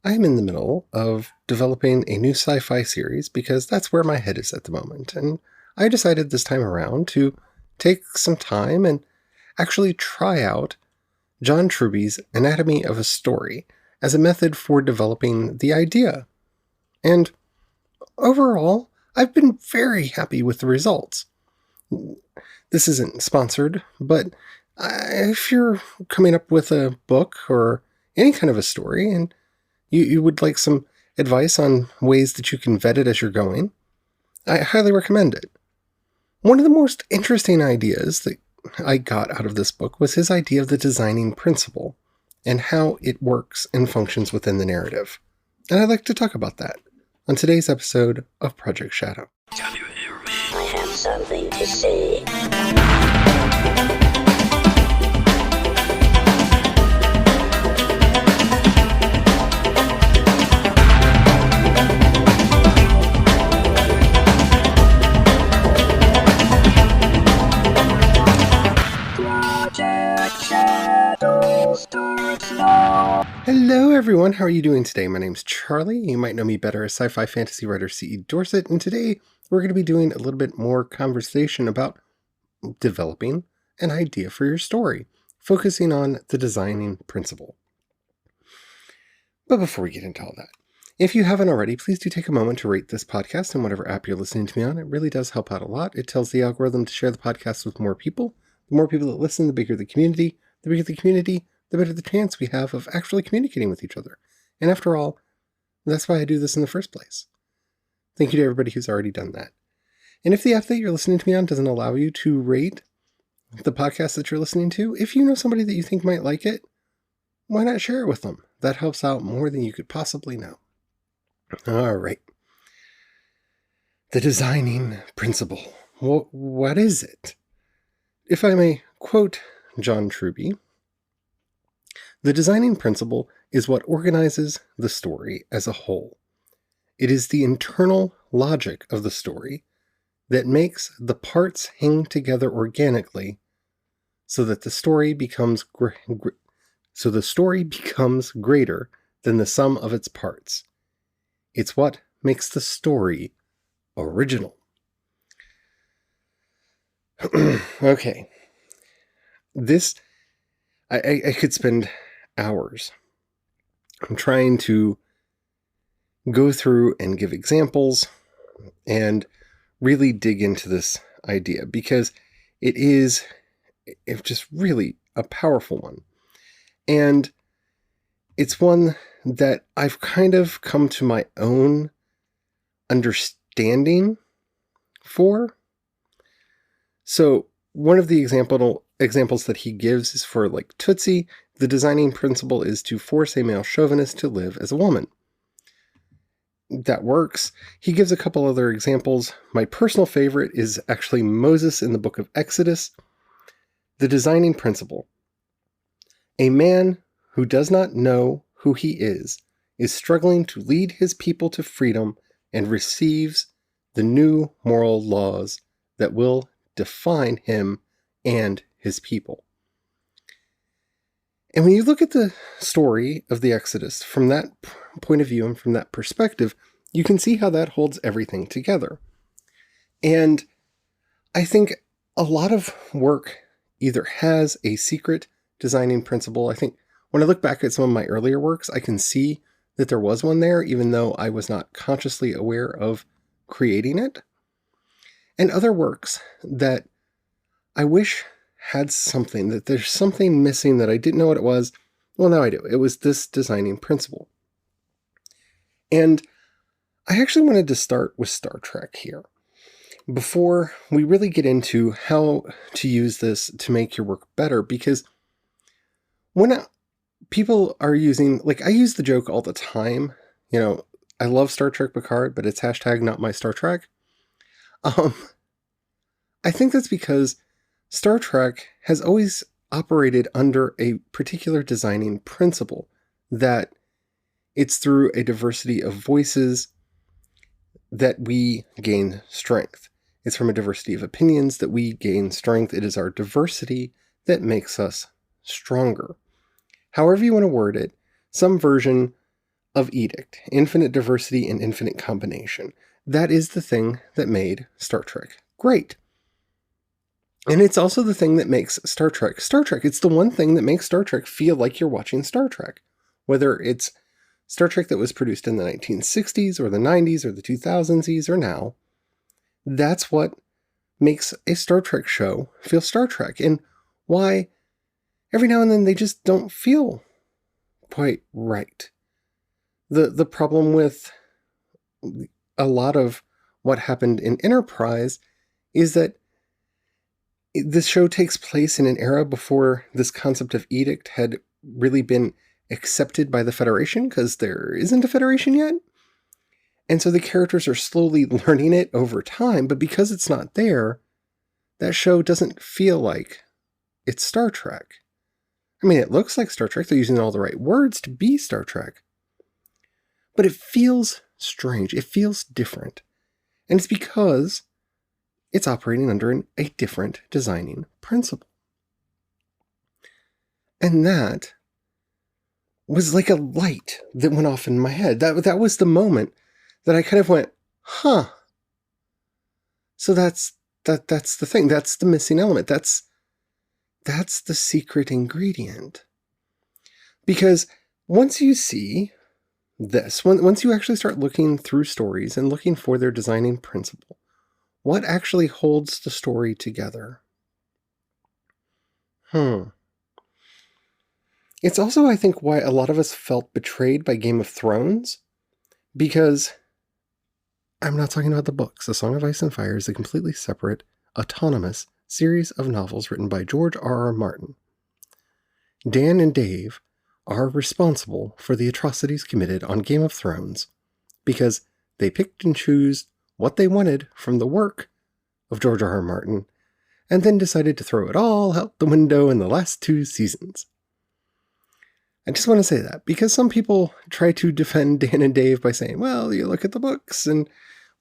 I'm in the middle of developing a new sci-fi series because that's where my head is at the moment. And I decided this time around to take some time and actually try out John Truby's Anatomy of a Story as a method for developing the idea. And overall, I've been very happy with the results. This isn't sponsored, but if you're coming up with a book or any kind of a story and you would like some advice on ways that you can vet it as you're going, I highly recommend it. One of the most interesting ideas that I got out of this book was his idea of the designing principle and how it works and functions within the narrative. And I'd like to talk about that on today's episode of Project Shadow. Can you hear me? I have something to say. Hello everyone, how are you doing today? My name's Charlie. You might know me better as sci-fi fantasy writer C.E. Dorset, and today we're going to be doing a little bit more conversation about developing an idea for your story, focusing on the designing principle. But before we get into all that, if you haven't already, please do take a moment to rate this podcast in whatever app you're listening to me on. It really does help out a lot. It tells the algorithm to share the podcast with more people. The more people that listen, the bigger the community. The bigger the community, the better the chance we have of actually communicating with each other. And after all, that's why I do this in the first place. Thank you to everybody who's already done that. And if the app that you're listening to me on doesn't allow you to rate the podcast that you're listening to, if you know somebody that you think might like it, why not share it with them? That helps out more than you could possibly know. All right. The designing principle. Well, what is it? If I may quote John Truby, the designing principle is what organizes the story as a whole. It is the internal logic of the story that makes the parts hang together organically so that the story becomes greater than the sum of its parts. It's what makes the story original. Okay. This, I could spend hours. I'm trying to go through and give examples and really dig into this idea because it's just really a powerful one. And it's one that I've kind of come to my own understanding for. So one of the examples that he gives is for like Tootsie. The designing principle is to force a male chauvinist to live as a woman. That works. He gives a couple other examples. My personal favorite is actually Moses in the book of Exodus. The designing principle. A man who does not know who he is struggling to lead his people to freedom and receives the new moral laws that will define him and his people. And when you look at the story of the Exodus from that point of view and from that perspective, you can see how that holds everything together. And I think a lot of work either has a secret designing principle. I think when I look back at some of my earlier works, I can see that there was one there, even though I was not consciously aware of creating it. And other works that I wish had something, that there's something missing that I didn't know what it was. Well, now I do. It was this designing principle. And I actually wanted to start with Star Trek here, before we really get into how to use this to make your work better, because when people are using, like I use the joke all the time, I love Star Trek Picard, but it's hashtag not my Star Trek. I think that's because Star Trek has always operated under a particular designing principle, that it's through a diversity of voices that we gain strength. It's from a diversity of opinions that we gain strength. It is our diversity that makes us stronger. However you want to word it, some version of edict, infinite diversity and infinite combination. That is the thing that made Star Trek great. And it's also the thing that makes Star Trek Star Trek. It's the one thing that makes Star Trek feel like you're watching Star Trek. Whether it's Star Trek that was produced in the 1960s or the 90s or the 2000s or now, that's what makes a Star Trek show feel Star Trek. And why every now and then they just don't feel quite right. The problem with a lot of what happened in Enterprise is that this show takes place in an era before this concept of edict had really been accepted by the Federation, because there isn't a Federation yet. And so the characters are slowly learning it over time, but because it's not there, that show doesn't feel like it's Star Trek. I mean, it looks like Star Trek. They're using all the right words to be Star Trek. But it feels strange. It feels different. And it's because it's operating under a different designing principle. And that was like a light that went off in my head. That was the moment that I kind of went, huh. So that's the thing. That's the missing element. That's the secret ingredient. Because once you see this, once you actually start looking through stories and looking for their designing principle, what actually holds the story together? It's also, I think, why a lot of us felt betrayed by Game of Thrones, because I'm not talking about the books. A Song of Ice and Fire is a completely separate, autonomous series of novels written by George R.R. Martin. Dan and Dave are responsible for the atrocities committed on Game of Thrones because they picked and chose what they wanted from the work of George R.R. Martin, and then decided to throw it all out the window in the last 2 seasons. I just want to say that, because some people try to defend Dan and Dave by saying, well, you look at the books, and,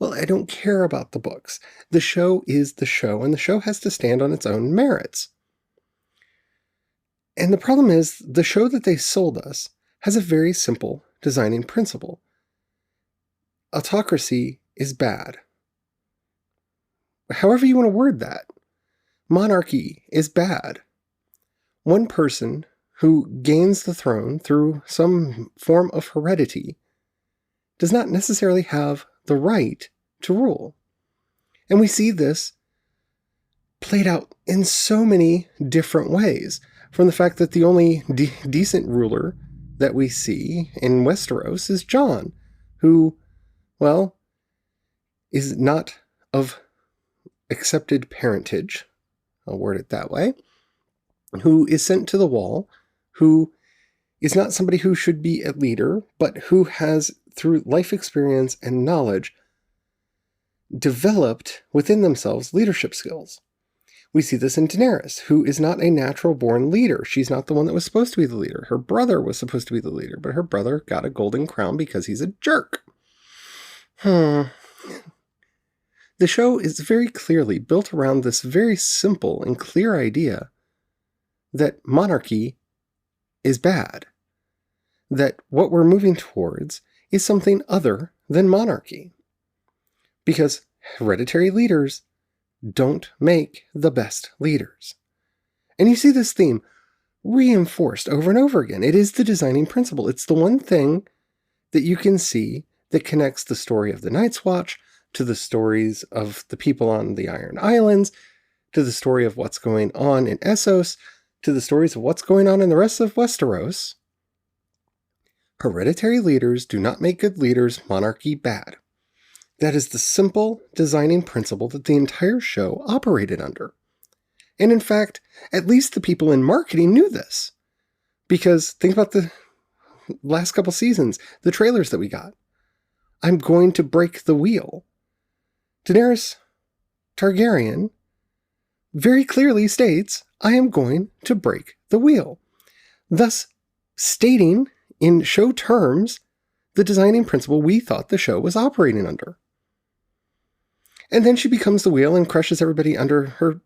well, I don't care about the books. The show is the show, and the show has to stand on its own merits. And the problem is, the show that they sold us has a very simple designing principle. Autocracy is bad. However you want to word that. Monarchy is bad. One person who gains the throne through some form of heredity does not necessarily have the right to rule. And we see this played out in so many different ways. From the fact that the only decent ruler that we see in Westeros is Jon, who, well, is not of accepted parentage, I'll word it that way, who is sent to the wall, who is not somebody who should be a leader, but who has, through life experience and knowledge, developed within themselves leadership skills. We see this in Daenerys, who is not a natural-born leader. She's not the one that was supposed to be the leader. Her brother was supposed to be the leader, but her brother got a golden crown because he's a jerk. The show is very clearly built around this very simple and clear idea that monarchy is bad. That what we're moving towards is something other than monarchy. Because hereditary leaders don't make the best leaders. And you see this theme reinforced over and over again. It is the designing principle. It's the one thing that you can see that connects the story of the Night's Watch to the stories of the people on the Iron Islands, to the story of what's going on in Essos, to the stories of what's going on in the rest of Westeros. Hereditary leaders do not make good leaders, monarchy bad. That is the simple designing principle that the entire show operated under. And in fact, at least the people in marketing knew this. Because think about the last couple seasons, the trailers that we got. I'm going to break the wheel. Daenerys Targaryen very clearly states, I am going to break the wheel. Thus stating in show terms the designing principle we thought the show was operating under. And then she becomes the wheel and crushes everybody under her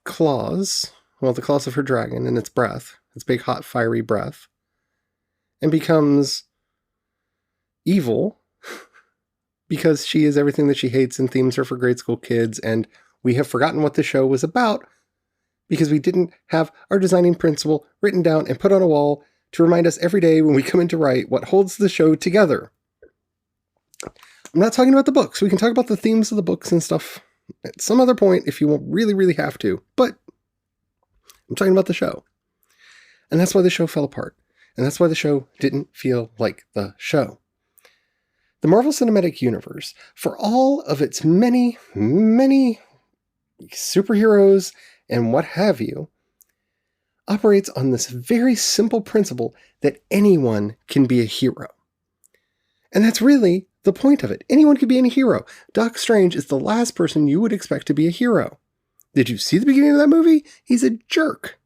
claws, well, the claws of her dragon and its breath, its big hot fiery breath, and becomes evil because she is everything that she hates and themes are for grade school kids, and we have forgotten what the show was about because we didn't have our designing principle written down and put on a wall to remind us every day when we come in to write what holds the show together. I'm not talking about the books. We can talk about the themes of the books and stuff at some other point if you really, really have to, but I'm talking about the show. And that's why the show fell apart. And that's why the show didn't feel like the show. The Marvel Cinematic Universe, for all of its many, many superheroes and what have you, operates on this very simple principle that anyone can be a hero. And that's really the point of it. Anyone can be a hero. Doc Strange is the last person you would expect to be a hero. Did you see the beginning of that movie? He's a jerk.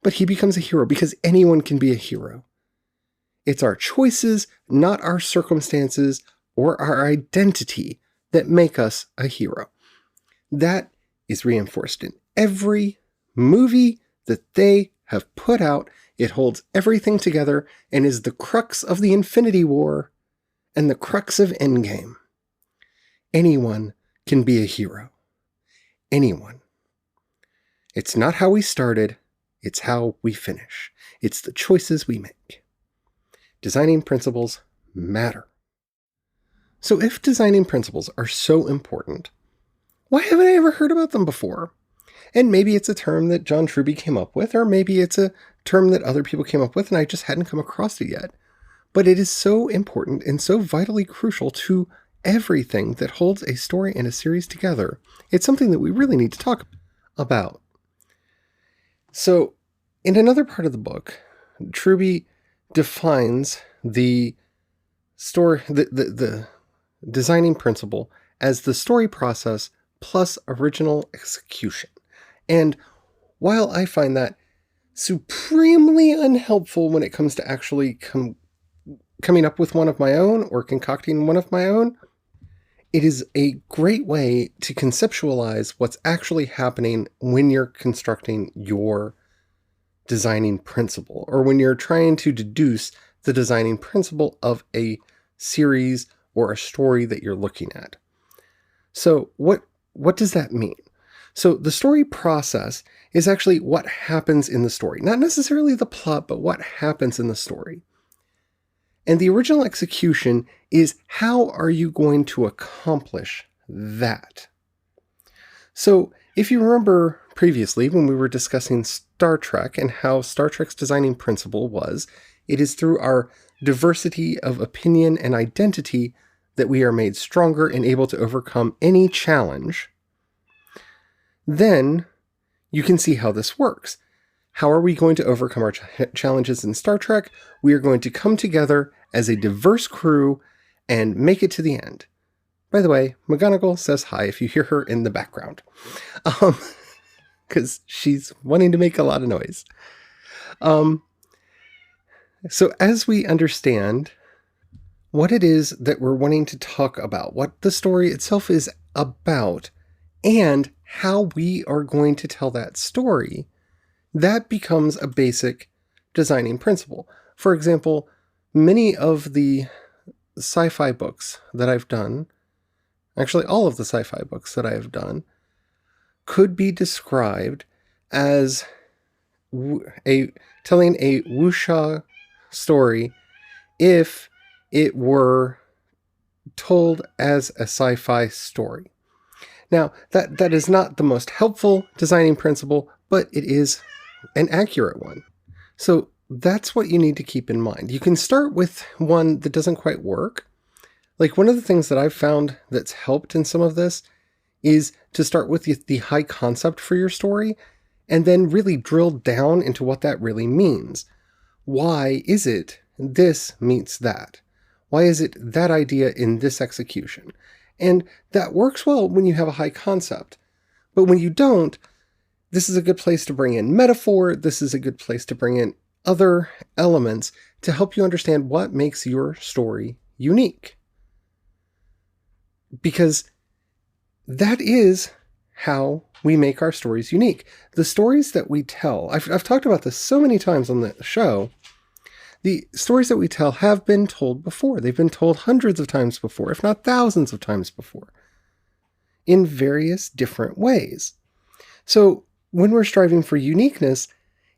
But he becomes a hero because anyone can be a hero. It's our choices, not our circumstances or our identity, that make us a hero. That is reinforced in every movie that they have put out. It holds everything together and is the crux of the Infinity War and the crux of Endgame. Anyone can be a hero. Anyone. It's not how we started. It's how we finish. It's the choices we make. Designing principles matter. So if designing principles are so important, why haven't I ever heard about them before? And maybe it's a term that John Truby came up with, or maybe it's a term that other people came up with and I just hadn't come across it yet. But it is so important and so vitally crucial to everything that holds a story and a series together. It's something that we really need to talk about. So, in another part of the book, Truby defines the story, the designing principle as the story process plus original execution. And while I find that supremely unhelpful when it comes to actually coming up with one of my own or concocting one of my own, it is a great way to conceptualize what's actually happening when you're constructing your designing principle, or when you're trying to deduce the designing principle of a series or a story that you're looking at. So what does that mean? So the story process is actually what happens in the story, not necessarily the plot, but what happens in the story. And the original execution is how are you going to accomplish that? So if you remember previously when we were discussing Star Trek and how Star Trek's designing principle was, it is through our diversity of opinion and identity that we are made stronger and able to overcome any challenge. Then you can see how this works. How are we going to overcome our challenges in Star Trek? We are going to come together as a diverse crew and make it to the end. By the way, McGonagall says hi if you hear her in the background. Because she's wanting to make a lot of noise. So as we understand what it is that we're wanting to talk about, what the story itself is about, and how we are going to tell that story, that becomes a basic designing principle. For example, many of the sci-fi books that I've done, actually all of the sci-fi books that I have done, could be described as telling a wuxia story if it were told as a sci-fi story. Now, that is not the most helpful designing principle, but it is an accurate one. So that's what you need to keep in mind. You can start with one that doesn't quite work. Like one of the things that I've found that's helped in some of this is to start with the high concept for your story and then really drill down into what that really means. Why is it this meets that? Why is it that idea in this execution? And that works well when you have a high concept. But when you don't, this is a good place to bring in metaphor. This is a good place to bring in other elements to help you understand what makes your story unique. Because that is how we make our stories unique. The stories that we tell, I've talked about this so many times on the show, The stories that we tell have been told before. They've been told hundreds of times before, if not thousands of times before, in various different ways. So when we're striving for uniqueness,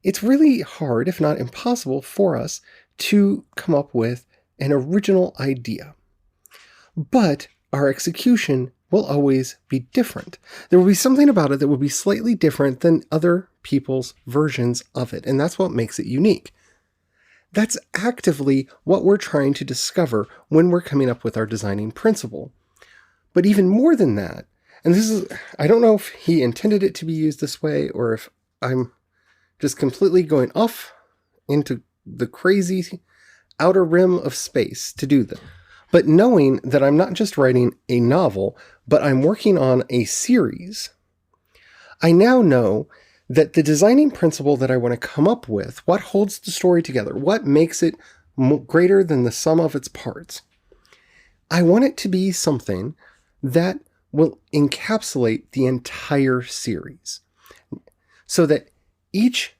it's really hard, if not impossible, for us to come up with an original idea. But our execution will always be different. There will be something about it that will be slightly different than other people's versions of it, and that's what makes it unique. That's actively what we're trying to discover when we're coming up with our designing principle. But even more than that, and this is, I don't know if he intended it to be used this way or if I'm just completely going off into the crazy outer rim of space to do this. But knowing that I'm not just writing a novel, but I'm working on a series, I now know that the designing principle that I want to come up with, what holds the story together, what makes it greater than the sum of its parts, I want it to be something that will encapsulate the entire series. So that each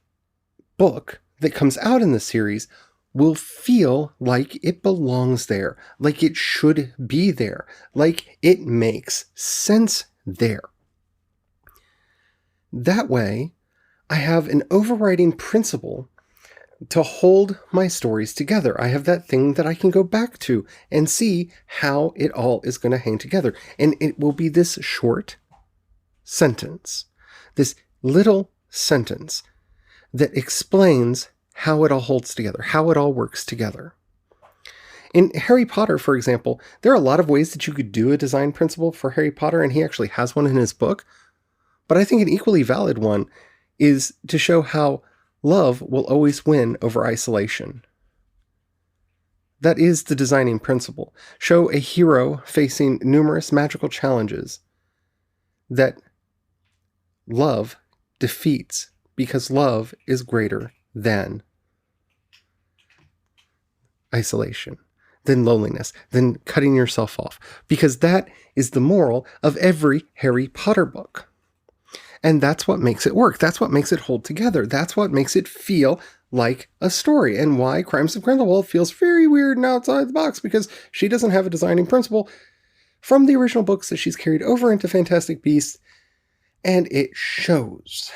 book that comes out in the series will feel like it belongs there, like it should be there, like it makes sense there. That way, I have an overriding principle to hold my stories together. I have that thing that I can go back to and see how it all is going to hang together. And it will be this short sentence, this little sentence that explains how it all holds together, how it all works together. In Harry Potter, for example, there are a lot of ways that you could do a design principle for Harry Potter, and he actually has one in his book. But I think an equally valid one is to show how love will always win over isolation. That is the designing principle. Show a hero facing numerous magical challenges that love defeats because love is greater than isolation, than loneliness, than cutting yourself off, because that is the moral of every Harry Potter book. And that's what makes it work. That's what makes it hold together. That's what makes it feel like a story, and why Crimes of Grindelwald feels very weird and outside the box, because she doesn't have a designing principle from the original books that she's carried over into Fantastic Beasts, and it shows.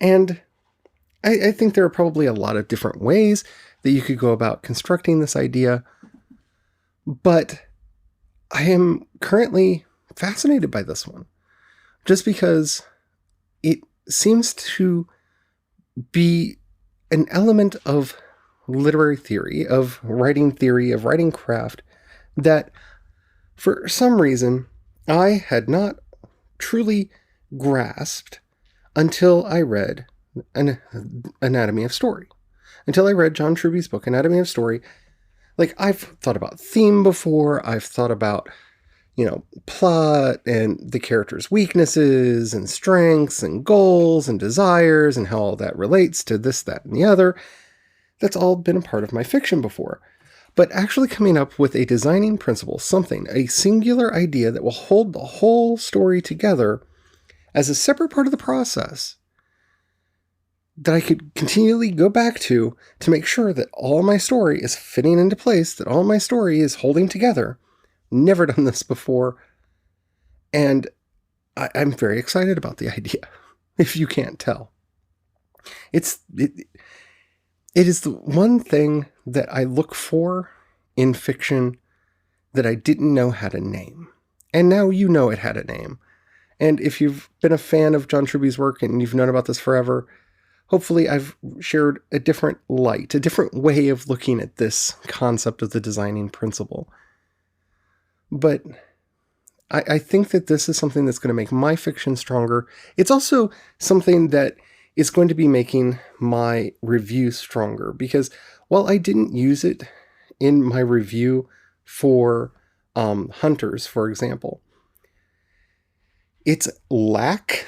And I think there are probably a lot of different ways that you could go about constructing this idea, but I am currently fascinated by this one, just because it seems to be an element of literary theory, of writing craft, that for some reason I had not truly grasped until I read an Anatomy of Story. Until I read John Truby's book, Anatomy of Story. Like, I've thought about theme before, I've thought about, plot and the character's weaknesses and strengths and goals and desires and how all that relates to this, that, and the other. That's all been a part of my fiction before. But actually coming up with a designing principle, something, a singular idea that will hold the whole story together as a separate part of the process that I could continually go back to make sure that all my story is fitting into place, that all my story is holding together. Never done this before. And I'm very excited about the idea, if you can't tell. It is the one thing that I look for in fiction that I didn't know had a name. And now you know it had a name. And if you've been a fan of John Truby's work and you've known about this forever, hopefully I've shared a different light, a different way of looking at this concept of the designing principle. But I think that this is something that's going to make my fiction stronger. It's also something that is going to be making my review stronger, because while I didn't use it in my review for Hunters, for example, its lack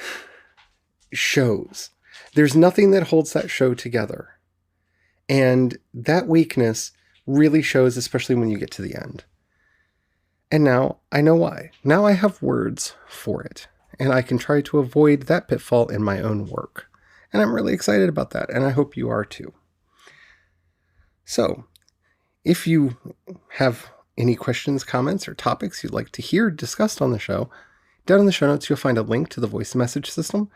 shows. There's nothing that holds that show together. And that weakness really shows, especially when you get to the end. And now I know why. Now I have words for it. And I can try to avoid that pitfall in my own work. And I'm really excited about that. And I hope you are too. So, if you have any questions, comments, or topics you'd like to hear discussed on the show, down in the show notes you'll find a link to the voice message system.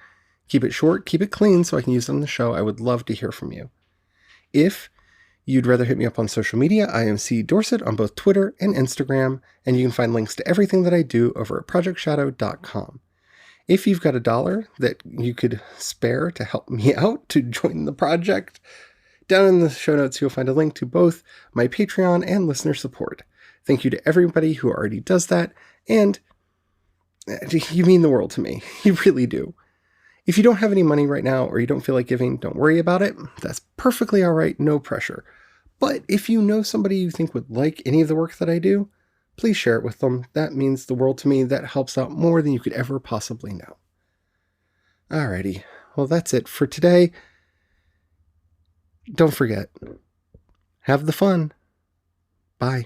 Keep it short, keep it clean so I can use it on the show. I would love to hear from you. If you'd rather hit me up on social media, I am C. Dorset on both Twitter and Instagram, and you can find links to everything that I do over at projectshadow.com. If you've got $1 that you could spare to help me out to join the project, down in the show notes you'll find a link to both my Patreon and listener support. Thank you to everybody who already does that, and you mean the world to me. You really do. If you don't have any money right now or you don't feel like giving, don't worry about it. That's perfectly all right, no pressure. But if you know somebody you think would like any of the work that I do, please share it with them. That means the world to me. That helps out more than you could ever possibly know. Alrighty, well that's it for today. Don't forget, have the fun. Bye.